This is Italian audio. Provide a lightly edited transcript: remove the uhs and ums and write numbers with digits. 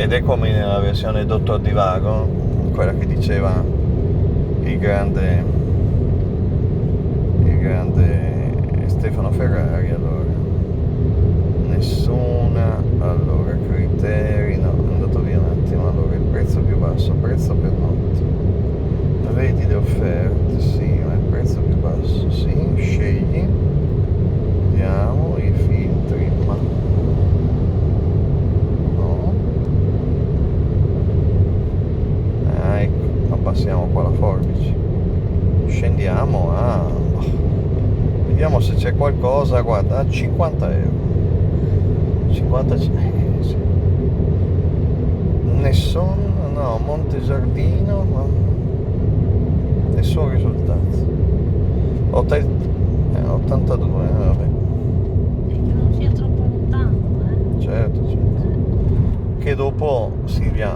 ed è come nella versione Dottor Divago, quella che diceva il grande Stefano Ferrari. Allora, nessuna, allora, criteri, no, è andato via un attimo. Allora, il prezzo più basso, prezzo per notte, vedi le offerte, sì, ma il prezzo più basso, sì, scegli, vediamo i filtri, ma no, ecco, abbassiamo qua la forbice, scendiamo a vediamo se c'è qualcosa, guarda, a 50 euro, 50, sì. Nessun, no, Montegiardino, ma nessun risultato. 82, vabbè. E che non sia troppo lontano, Certo, certo. Che dopo Silvia